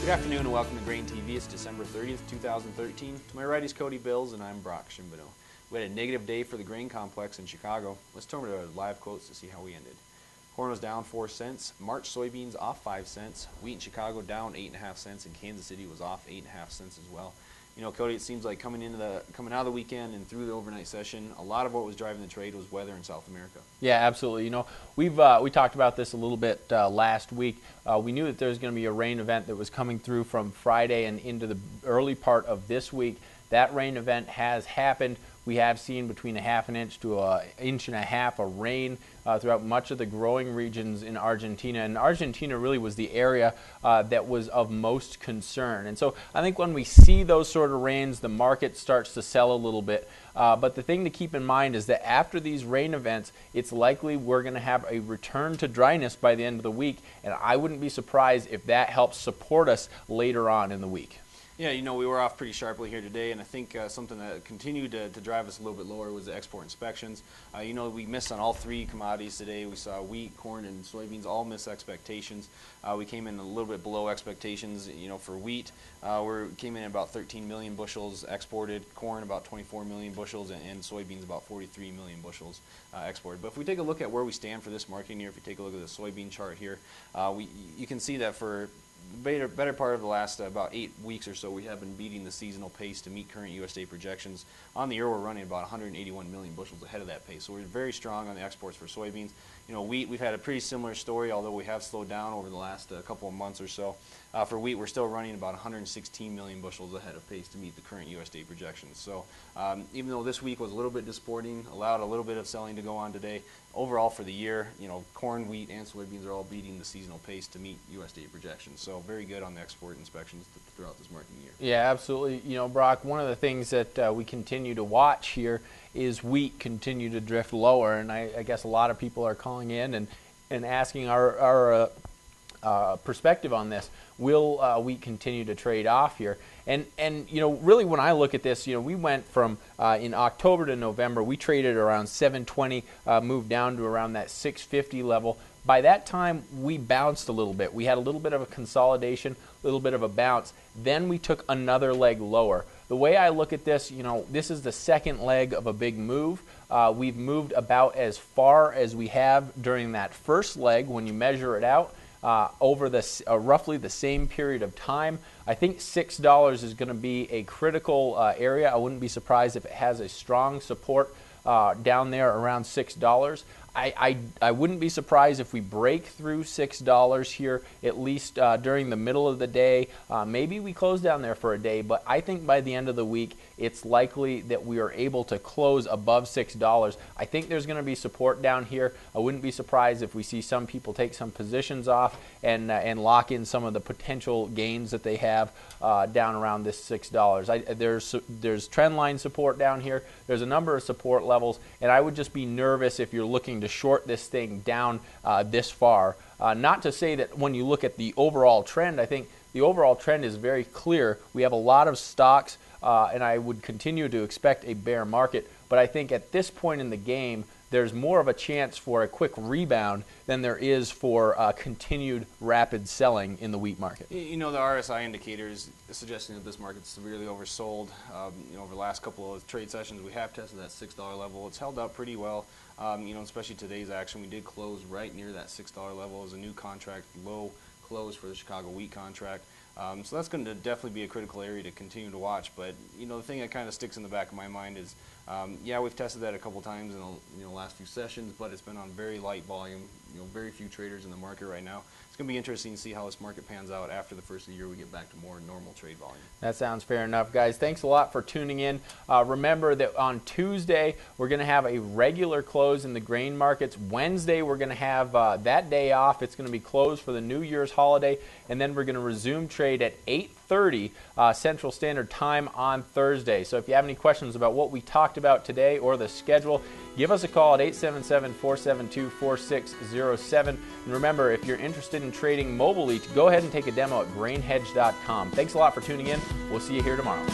Good afternoon and welcome to GrainTV. It's December 30th, 2013. To my right is Cody Bills and I'm Brock Shimbino. We had a negative day for the grain complex in Chicago. Let's turn to our live quotes to see how we ended. Corn was down 4 cents. March soybeans off 5 cents. Wheat in Chicago down 8.5 cents, and Kansas City was off 8.5 cents as well. You know, Cody, it seems like coming out of the weekend and through the overnight session, a lot of what was driving the trade was weather in South America. Yeah, absolutely. You know, we talked about this a little bit last week. We knew that there was going to be a rain event that was coming through from Friday and into the early part of this week. That rain event has happened. We have seen between a half an inch to an inch and a half of rain throughout much of the growing regions in Argentina. And Argentina really was the area that was of most concern. And so I think when we see those sort of rains, the market starts to sell a little bit. But the thing to keep in mind is that after these rain events, it's likely we're going to have a return to dryness by the end of the week. And I wouldn't be surprised if that helps support us later on in the week. Yeah, you know, we were off pretty sharply here today, and I think something that continued to drive us a little bit lower was the export inspections. You know, we missed on all three commodities today. We saw wheat, corn, and soybeans all miss expectations. We came in a little bit below expectations. You know, for wheat, we came in at about 13 million bushels exported, corn about 24 million bushels, and soybeans about 43 million bushels exported. But if we take a look at where we stand for this marketing year, if you take a look at the soybean chart here, you can see that for the better part of the last about 8 weeks or so, we have been beating the seasonal pace to meet current USDA projections. On the year, we're running about 181 million bushels ahead of that pace. So we're very strong on the exports for soybeans. You know, wheat, we've had a pretty similar story, although we have slowed down over the last couple of months or so. For wheat, we're still running about 116 million bushels ahead of pace to meet the current USDA projections. So even though this week was a little bit disappointing, allowed a little bit of selling to go on today, overall for the year, you know, corn, wheat, and soybeans are all beating the seasonal pace to meet USDA projections. So very good on the export inspections throughout this marketing year. Yeah, absolutely. You know, Brock, one of the things that we continue to watch here is wheat continue to drift lower, and I guess a lot of people are calling in and asking our perspective on this. Will wheat continue to trade off here? And you know, really when I look at this, you know, we went from in October to November, we traded around 720, moved down to around that 650 level. By that time, we bounced a little bit. We had a little bit of a consolidation, a little bit of a bounce. Then we took another leg lower. The way I look at this, you know, this is the second leg of a big move. We've moved about as far as we have during that first leg when you measure it out. Over this roughly the same period of time. I think $6 is going to be a critical area. I wouldn't be surprised if it has a strong support down there around $6. I wouldn't be surprised if we break through $6 here, at least during the middle of the day. Maybe we close down there for a day, but I think by the end of the week, it's likely that we are able to close above $6. I think there's going to be support down here. I wouldn't be surprised if we see some people take some positions off and lock in some of the potential gains that they have down around this $6. There's trend line support down here. There's a number of support levels, and I would just be nervous if you're looking to short this thing down this far. Not to say that when you look at the overall trend, I think the overall trend is very clear. We have a lot of stocks, and I would continue to expect a bear market. But I think at this point in the game, there's more of a chance for a quick rebound than there is for continued rapid selling in the wheat market. You know, the RSI indicator is suggesting that this market's severely oversold. You know, over the last couple of trade sessions, we have tested that $6 level. It's held up pretty well. You know, especially today's action, we did close right near that $6 level as a new contract low close for the Chicago wheat contract. So that's going to definitely be a critical area to continue to watch. But you know, the thing that kind of sticks in the back of my mind is, yeah, we've tested that a couple times in the last few sessions, but it's been on very light volume. You know, very few traders in the market right now. It's going to be interesting to see how this market pans out after the first of the year. We get back to more normal trade volume. That sounds fair enough, guys. Thanks a lot for tuning in. Remember that on Tuesday we're going to have a regular close in the grain markets. Wednesday we're going to have that day off. It's going to be closed for the New Year's holiday, and then we're going to resume trade at 8:30 Central Standard Time on Thursday. So if you have any questions about what we talked about today or the schedule, give us a call at 877-472-4607. And remember, if you're interested in trading mobile wheat, go ahead and take a demo at grainhedge.com. Thanks a lot for tuning in. We'll see you here tomorrow.